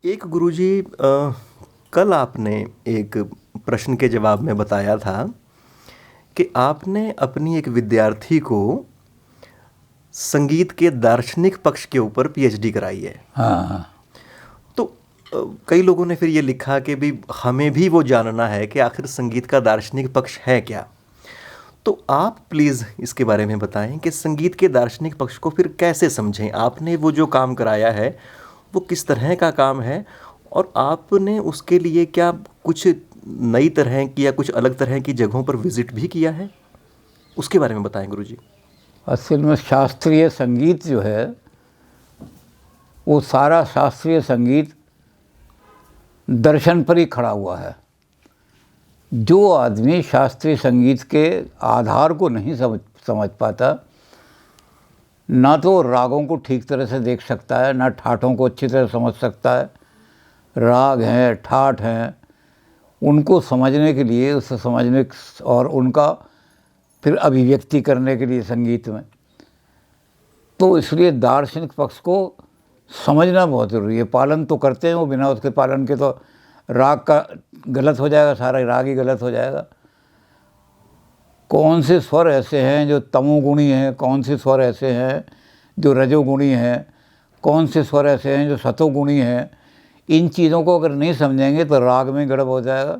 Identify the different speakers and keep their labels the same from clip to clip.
Speaker 1: एक गुरुजी कल आपने एक प्रश्न के जवाब में बताया था कि आपने अपनी एक विद्यार्थी को संगीत के दार्शनिक पक्ष के ऊपर पीएचडी कराई है।
Speaker 2: हाँ हाँ।
Speaker 1: तो कई लोगों ने फिर ये लिखा कि भी हमें भी वो जानना है कि आखिर संगीत का दार्शनिक पक्ष है क्या। तो आप प्लीज़ इसके बारे में बताएं कि संगीत के दार्शनिक पक्ष को फिर कैसे समझें। आपने वो जो काम कराया है वो किस तरह का काम है और आपने उसके लिए क्या कुछ नई तरह की या कुछ अलग तरह की जगहों पर विज़िट भी किया है, उसके बारे में बताएं गुरुजी।
Speaker 2: असल में शास्त्रीय संगीत जो है वो सारा शास्त्रीय संगीत दर्शन पर ही खड़ा हुआ है। जो आदमी शास्त्रीय संगीत के आधार को नहीं समझ पाता, ना तो रागों को ठीक तरह से देख सकता है, ना ठाठों को अच्छी तरह समझ सकता है। राग हैं, ठाठ हैं, उनको समझने के लिए, उसे समझने और उनका फिर अभिव्यक्ति करने के लिए संगीत में, तो इसलिए दार्शनिक पक्ष को समझना बहुत ज़रूरी है। पालन तो करते हैं वो, बिना उसके पालन के तो राग का गलत हो जाएगा, सारा राग ही गलत हो जाएगा। कौन से स्वर ऐसे हैं जो तमोगुणी हैं, कौन से स्वर ऐसे हैं जो रजोगुणी हैं, कौन से स्वर ऐसे हैं जो सतोगुणी हैं, इन चीज़ों को अगर नहीं समझेंगे तो राग में गड़बड़ हो जाएगा।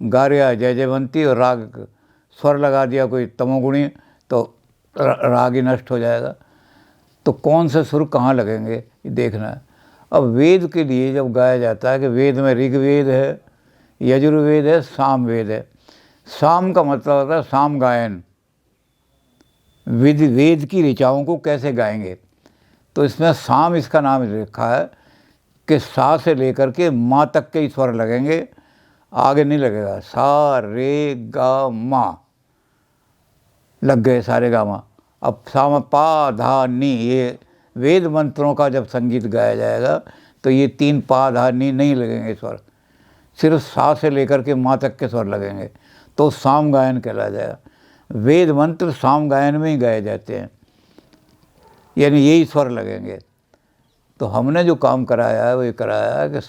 Speaker 2: गा रहा जय जयवंती और राग स्वर लगा दिया कोई तमोगुणी तो राग ही नष्ट हो जाएगा। तो कौन से सुर कहाँ लगेंगे ये देखना है। अब वेद के लिए जब गाया जाता है कि वेद में ऋग्वेद है, यजुर्वेद है, सामवेद है। साम का मतलब होता है साम गायन, वेद की ऋचाओं को कैसे गाएंगे। तो इसमें साम इसका नाम लिखा है कि सा से लेकर के माँ तक के ही स्वर लगेंगे, आगे नहीं लगेगा। सा रे गा मा लग गए, सारे गा मा। अब सा पा धा नी, ये वेद मंत्रों का जब संगीत गाया जाएगा तो ये तीन पा धा नी नहीं लगेंगे स्वर, सिर्फ सा से लेकर के माँ तक के स्वर लगेंगे, तो साम गायन कहला जाएगा। वेद मंत्र साम गायन में ही गाए जाते हैं, यानी यही स्वर लगेंगे। तो हमने जो काम कराया है वो ये कराया है कि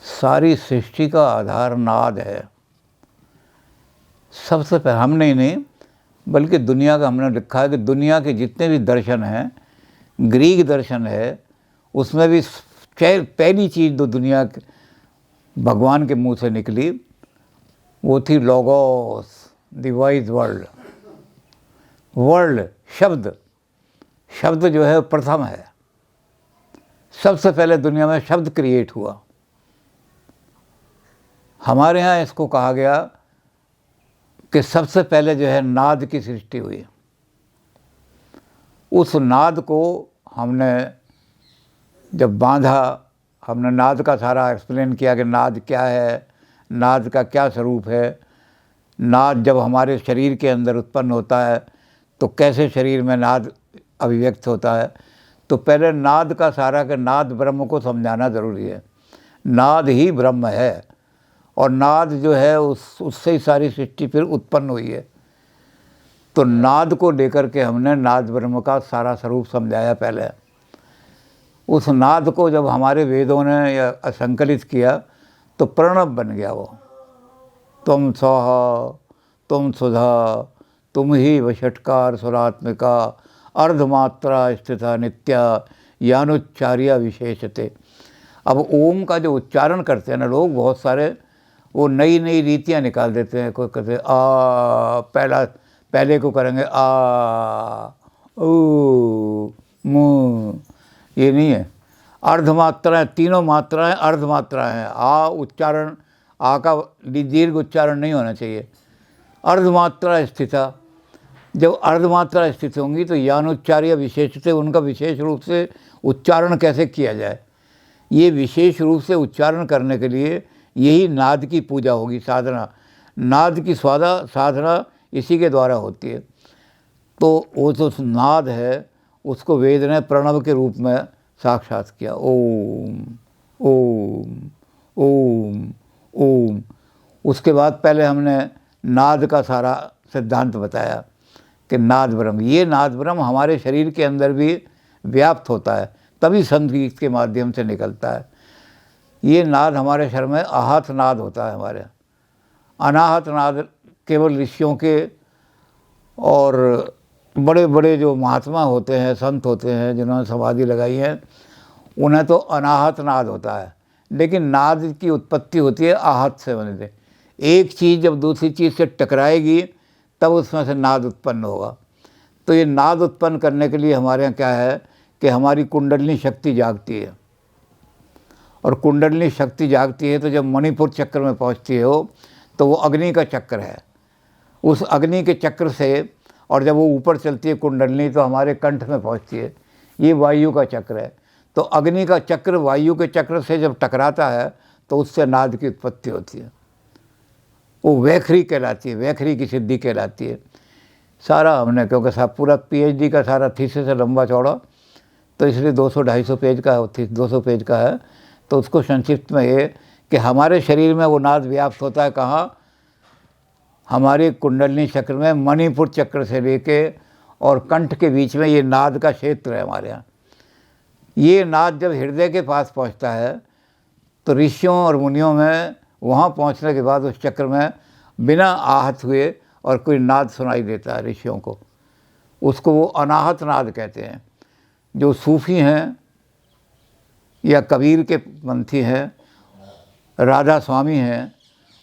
Speaker 2: सारी सृष्टि का आधार नाद है। सबसे पहले हमने ही नहीं बल्कि दुनिया का हमने लिखा है कि दुनिया के जितने भी दर्शन हैं, ग्रीक दर्शन है, उसमें भी पहली चीज़ जो दुनिया के भगवान के मुंह से निकली वो थी logos, the wise world. World शब्द, शब्द जो है प्रथम है। सबसे पहले दुनिया में शब्द क्रिएट हुआ। हमारे यहाँ इसको कहा गया कि सबसे पहले जो है नाद की सृष्टि हुई। उस नाद को हमने जब बांधा, हमने नाद का सारा एक्सप्लेन किया कि नाद क्या है, नाद का क्या स्वरूप है। नाद जब हमारे शरीर के अंदर उत्पन्न होता है तो कैसे शरीर में नाद अभिव्यक्त होता है। तो पहले नाद का सारा के नाद ब्रह्म को समझाना ज़रूरी है। नाद ही ब्रह्म है और नाद जो है उससे ही सारी सृष्टि फिर उत्पन्न हुई है। तो नाद को लेकर के हमने नाद ब्रह्म का सारा स्वरूप समझाया पहले। उस नाद को जब हमारे वेदों ने या संकलित किया तो प्रणव बन गया वो। तुम स्वाहा, तुम सुधा, तुम ही वषटकार सुरात्मिका, अर्धमात्रा स्थिता नित्या, यानुच्चार्या विशेषते। अब ओम का जो उच्चारण करते हैं ना लोग, बहुत सारे वो नई नई रीतियाँ निकाल देते हैं। कोई कहते हैं पहले को करेंगे आ ओ मु, ये नहीं है। अर्धमात्राएँ, तीनों मात्राएँ अर्धमात्राएँ हैं। आ उच्चारण, आ का दीर्घ उच्चारण नहीं होना चाहिए। अर्धमात्रा स्थिता, जब अर्धमात्रा स्थित होंगी तो यानुच्चार्य विशेषते, उनका विशेष रूप से उच्चारण कैसे किया जाए, ये विशेष रूप से उच्चारण करने के लिए यही नाद की पूजा होगी, साधना। नाद की साधना इसी के द्वारा होती है। तो वो जो नाद है उसको वेद ने प्रणव के रूप में साक्षात किया। ओम ओम ओम ओम। उसके बाद पहले हमने नाद का सारा सिद्धांत बताया कि नाद ब्रह्म, ये नाद ब्रह्म हमारे शरीर के अंदर भी व्याप्त होता है, तभी संगीत के माध्यम से निकलता है। ये नाद हमारे शरीर में आहत नाद होता है हमारे। अनाहत नाद केवल ऋषियों के और बड़े बड़े जो महात्मा होते हैं, संत होते हैं, जिन्होंने समाधि लगाई है, उन्हें तो अनाहत नाद होता है। लेकिन नाद की उत्पत्ति होती है आहत से बने थे। एक चीज़ जब दूसरी चीज़ से टकराएगी तब उसमें से नाद उत्पन्न होगा। तो ये नाद उत्पन्न करने के लिए हमारे यहाँ क्या है कि हमारी कुंडलिनी शक्ति जागती है, और कुंडलिनी शक्ति जागती है तो जब मणिपुर चक्र में पहुँचती है वो, तो वो अग्नि का चक्र है। उस अग्नि के चक्र से, और जब वो ऊपर चलती है कुंडलिनी तो हमारे कंठ में पहुँचती है। ये वायु का चक्र है। तो अग्नि का चक्र वायु के चक्र से जब टकराता है तो उससे नाद की उत्पत्ति होती है। वो वैखरी कहलाती है, वैखरी की सिद्धि कहलाती है। सारा हमने, क्योंकि साहब पूरा पीएचडी का सारा थीसिस है लंबा चौड़ा, तो इसलिए 200-250 पेज का है, 200 पेज का है। तो उसको संक्षिप्त में ये कि हमारे शरीर में वो नाद व्याप्त होता है कहाँ, हमारे कुंडलिनी चक्र में, मणिपुर चक्र से लेके और कंठ के बीच में ये नाद का क्षेत्र है हमारे यहाँ। ये नाद जब हृदय के पास पहुँचता है तो ऋषियों और मुनियों में वहाँ पहुँचने के बाद उस चक्र में बिना आहत हुए और कोई नाद सुनाई देता है ऋषियों को। उसको वो अनाहत नाद कहते हैं। जो सूफ़ी हैं या कबीर के पंथी हैं, राधा स्वामी हैं,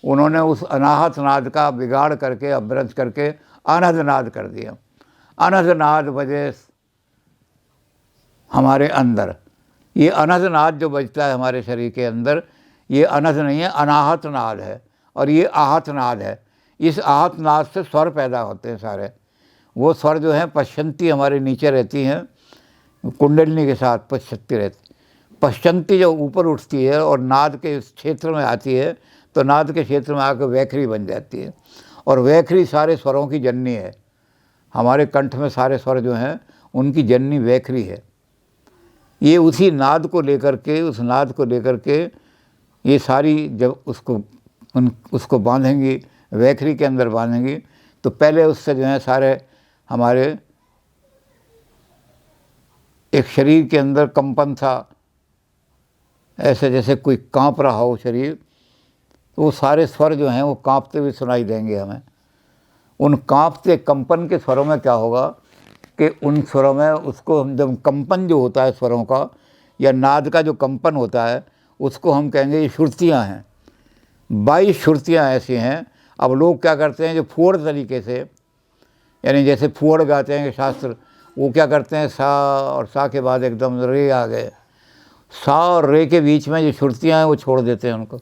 Speaker 2: उन्होंने उस अनाहत नाद का बिगाड़ करके, अभ्रंश करके अनहद नाद कर दिया। अनहद नाद बजे हमारे अंदर। ये अनहद नाद जो बजता है हमारे शरीर के अंदर, ये अनहद नहीं है, अनाहत नाद है, और ये आहत नाद है। इस आहत नाद से स्वर पैदा होते हैं सारे। वो स्वर जो हैं पश्चंती हमारे नीचे रहती हैं, कुंडलिनी के साथ पश्चंती रहती। पश्चंती जो ऊपर उठती है और नाद के इस क्षेत्र में आती है तो नाद के क्षेत्र में आकर वैखरी बन जाती है, और वैखरी सारे स्वरों की जननी है। हमारे कंठ में सारे स्वर जो हैं उनकी जननी वैखरी है। ये उसी नाद को लेकर के, उस नाद को लेकर के ये सारी जब उसको बांधेंगी, वैखरी के अंदर बांधेंगी, तो पहले उससे जो है सारे हमारे एक शरीर के अंदर कंपन था, ऐसे जैसे कोई कांप रहा हो शरीर, तो वो सारे स्वर जो हैं वो कांपते हुए सुनाई देंगे हमें। उन कांपते कंपन के स्वरों में क्या होगा कि उन स्वरों में उसको हम जब कंपन जो होता है स्वरों का या नाद का जो कंपन होता है उसको हम कहेंगे ये श्रुतियाँ हैं। 22 श्रुतियाँ ऐसी हैं। अब लोग क्या करते हैं, जो फुहड़ तरीके से, यानी जैसे फुहड़ गाते हैं शास्त्र, वो क्या करते हैं सा और सा के बाद एकदम रे आ गए, सा और रे के बीच में जो श्रुतियाँ हैं वो छोड़ देते हैं उनको।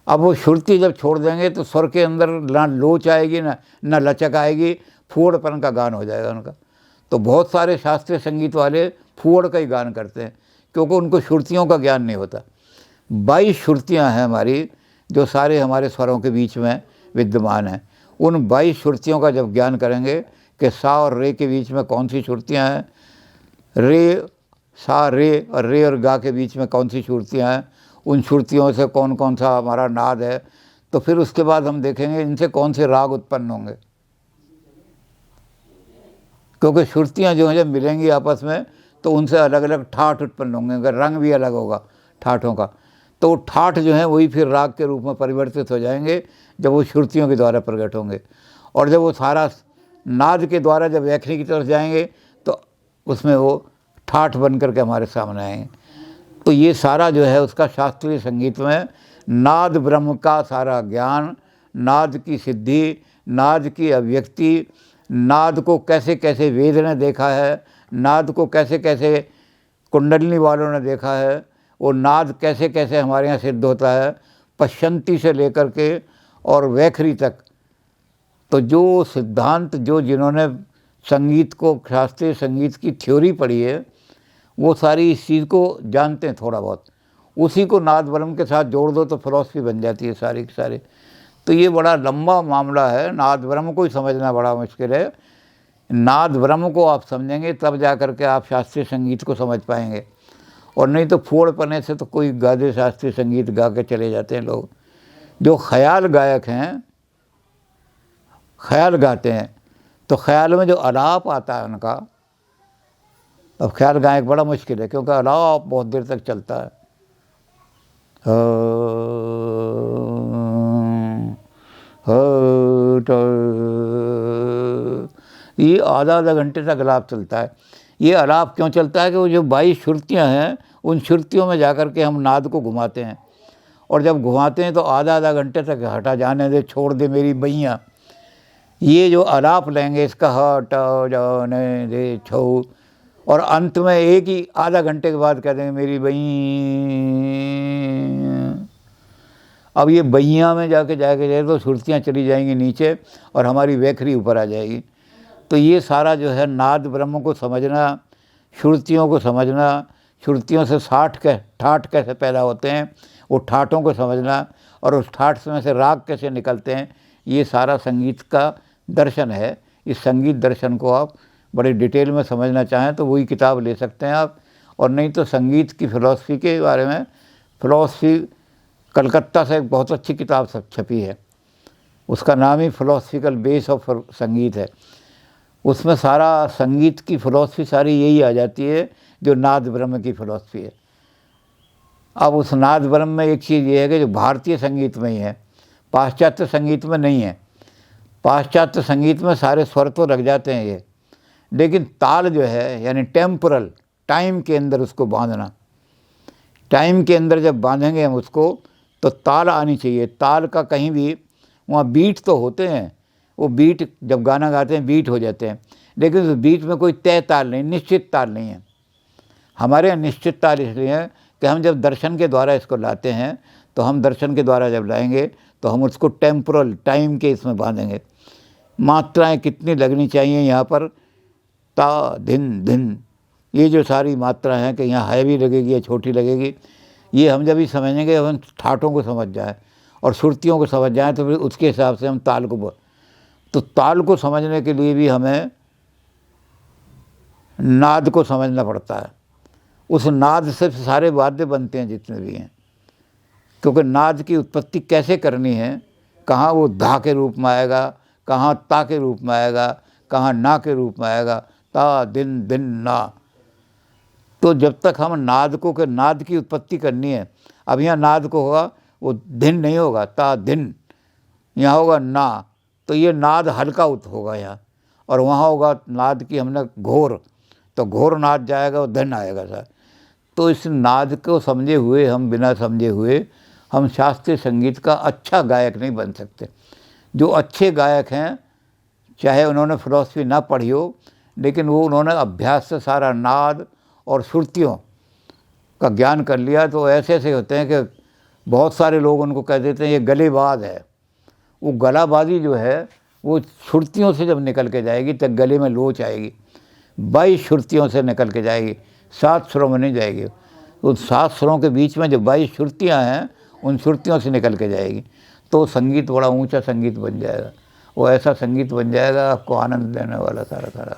Speaker 2: अब वो श्रुति जब छोड़ देंगे तो स्वर के अंदर ना लोच आएगी ना लचक आएगी, फुहड़पन का गान हो जाएगा उनका। तो बहुत सारे शास्त्रीय संगीत वाले फुहड़ का ही गान करते हैं क्योंकि उनको श्रुतियों का ज्ञान नहीं होता। 22 श्रुतियाँ हैं हमारी जो सारे हमारे स्वरों के बीच में विद्यमान हैं। उन 22 श्रुतियों का जब ज्ञान करेंगे कि सा और रे के बीच में कौन सी श्रुतियाँ हैं, रे सा रे और गा के बीच में कौन सी श्रुतियाँ हैं, उन श्रुतियों से कौन कौन सा हमारा नाद है, तो फिर उसके बाद हम देखेंगे इनसे कौन से राग उत्पन्न होंगे। क्योंकि श्रुतियाँ जो हैं जब मिलेंगी आपस में तो उनसे अलग अलग ठाठ उत्पन्न होंगे, अगर रंग भी अलग होगा ठाठों का, तो ठाठ जो है वही फिर राग के रूप में परिवर्तित हो जाएंगे जब वो श्रुतियों के द्वारा प्रकट होंगे। और जब वो सारा नाद के द्वारा जब वैखरी की तरफ जाएंगे तो उसमें वो ठाठ बन करके हमारे सामने आएंगे। तो ये सारा जो है उसका शास्त्रीय संगीत में नाद ब्रह्म का सारा ज्ञान, नाद की सिद्धि, नाद की अभिव्यक्ति, नाद को कैसे कैसे वेद ने देखा है, नाद को कैसे कैसे कुंडलिनी वालों ने देखा है, वो नाद कैसे कैसे हमारे यहाँ सिद्ध होता है, पश्चंती से लेकर के और वैखरी तक। तो जो सिद्धांत, जो जिन्होंने संगीत को, शास्त्रीय संगीत की थ्योरी पढ़ी है, वो सारी इस चीज़ को जानते हैं थोड़ा बहुत। उसी को नाद ब्रह्म के साथ जोड़ दो तो फिलॉसफी बन जाती है सारी की सारी। तो ये बड़ा लंबा मामला है, नाद ब्रह्म को ही समझना बड़ा मुश्किल है। नाद ब्रह्म को आप समझेंगे तब जा कर के आप शास्त्रीय संगीत को समझ पाएंगे, और नहीं तो फोड़ पने से तो कोई गादे शास्त्रीय संगीत गा के चले जाते हैं लोग। जो ख्याल गायक हैं, ख्याल गाते हैं, तो ख्याल में जो आलाप आता है उनका, अब ख्याल गायक बड़ा मुश्किल है क्योंकि आलाप बहुत देर तक चलता है। ये आधा आधा घंटे तक अलाप चलता है। ये अलाप क्यों चलता है कि वो जो 22 श्रुतियाँ हैं उन श्रुतियों में जाकर के हम नाद को घुमाते हैं, और जब घुमाते हैं तो आधा आधा घंटे तक हटा जाने दे, छोड़ दे मेरी बैया, ये जो अलाप लेंगे इसका हटा जाने दे छो, और अंत में एक ही आधा घंटे के बाद कह देंगे मेरी बैया। अब ये बैया में जाके जाए तो श्रुतियाँ चली जाएंगी नीचे और हमारी वैखरी ऊपर आ जाएगी। तो ये सारा जो है नाद ब्रह्म को समझना, श्रुतियों को समझना, श्रुतियों से ठाठ कैसे पैदा होते हैं वो ठाठों को समझना, और उस ठाठ में से राग कैसे निकलते हैं, ये सारा संगीत का दर्शन है। इस संगीत दर्शन को आप बड़े डिटेल में समझना चाहें तो वही किताब ले सकते हैं आप, और नहीं तो संगीत की फ़िलॉसफी के बारे में, फ़िलॉसफी कलकत्ता से एक बहुत अच्छी किताब सब छपी है, उसका नाम ही फ़िलॉसफिकल बेस ऑफ संगीत है। उसमें सारा संगीत की फ़िलॉसफी सारी यही आ जाती है जो नाद ब्रह्म की फ़िलॉसफी है। अब उस नाद ब्रह्म में एक चीज़ ये है कि जो भारतीय संगीत में ही है, पाश्चात्य संगीत में नहीं है। पाश्चात्य संगीत में सारे स्वर तो लग जाते हैं ये, लेकिन ताल जो है यानी टेम्पोरल, टाइम के अंदर उसको बांधना, टाइम के अंदर जब बांधेंगे हम उसको तो ताल आनी चाहिए। ताल का कहीं भी वहाँ बीट तो होते हैं, वो बीट जब गाना गाते हैं बीट हो जाते हैं, लेकिन उस बीट में कोई तय ताल नहीं, निश्चित ताल नहीं है। हमारे यहाँ निश्चित ताल इसलिए है कि हम जब दर्शन के द्वारा इसको लाते हैं, तो हम दर्शन के द्वारा जब लाएंगे तो हम उसको टेम्पोरल, टाइम के इसमें बांधेंगे। मात्राएं कितनी लगनी चाहिए यहाँ पर, ता धिन धिन, ये जो सारी मात्राएं हैं कि यहाँ हैवी लगेगी या छोटी लगेगी, ये हम जब भी समझेंगे, हम ठाठों को समझ जाएं और श्रुतियों को समझ जाएं तो फिर उसके हिसाब से हम ताल को, तो ताल को समझने के लिए भी हमें नाद को समझना पड़ता है। उस नाद से सारे वाद्य बनते हैं जितने भी हैं, क्योंकि नाद की उत्पत्ति कैसे करनी है, कहाँ वो धा के रूप में आएगा, कहाँ ता के रूप में आएगा, कहाँ ना के रूप में आएगा, ता दिन दिन ना। तो जब तक हम नाद को के नाद की उत्पत्ति करनी है, अब यहाँ नाद को होगा वो धिन नहीं होगा, ता दिन, यहाँ होगा ना, तो ये नाद हल्का होगा यहाँ, और वहाँ होगा नाद की हमने घोर, तो घोर नाद जाएगा और धन आएगा सर। तो इस नाद को समझे हुए हम, बिना समझे हुए हम शास्त्रीय संगीत का अच्छा गायक नहीं बन सकते। जो अच्छे गायक हैं, चाहे उन्होंने फिलॉसफी ना पढ़ी हो, लेकिन वो उन्होंने अभ्यास से सारा नाद और श्रुतियों का ज्ञान कर लिया, तो ऐसे ऐसे होते हैं कि बहुत सारे लोग उनको कह देते हैं ये गलेबाज है। वो गलाबाजी जो है वो श्रुतियों से जब निकल के जाएगी तब गले में लोच आएगी, 22 श्रुतियों से निकल के जाएगी, 7 स्वरों में नहीं जाएगी। उन 7 स्वरों के बीच में जो 22 श्रुतियाँ हैं उन श्रुतियों से निकल के जाएगी, तो संगीत बड़ा ऊंचा संगीत बन जाएगा। वो ऐसा संगीत बन जाएगा आपको आनंद देने वाला सारा।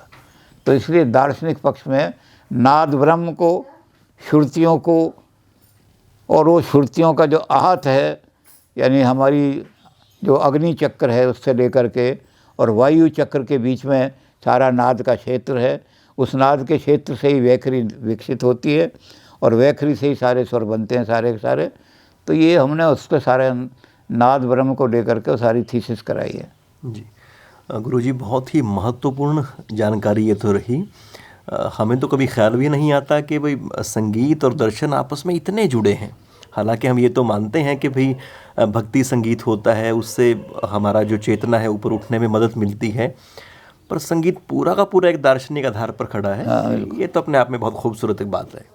Speaker 2: तो इसलिए दार्शनिक पक्ष में नाद ब्रह्म को, श्रुतियों को, और वो श्रुतियों का जो आहत है यानी हमारी जो अग्नि चक्र है उससे लेकर के और वायु चक्र के बीच में सारा नाद का क्षेत्र है, उस नाद के क्षेत्र से ही वैखरी विकसित होती है और वैखरी से ही सारे स्वर बनते हैं सारे के सारे। तो ये हमने उसके सारे नाद ब्रह्म को लेकर के सारी थीसिस कराई है।
Speaker 1: जी गुरुजी, बहुत ही महत्वपूर्ण जानकारी ये तो रही। हमें तो कभी ख्याल भी नहीं आता कि भाई संगीत और दर्शन आपस में इतने जुड़े हैं। हालांकि हम ये तो मानते हैं कि भाई भक्ति संगीत होता है, उससे हमारा जो चेतना है ऊपर उठने में मदद मिलती है, पर संगीत पूरा का पूरा एक दार्शनिक आधार पर खड़ा है। ये तो अपने आप में बहुत खूबसूरत एक बात है।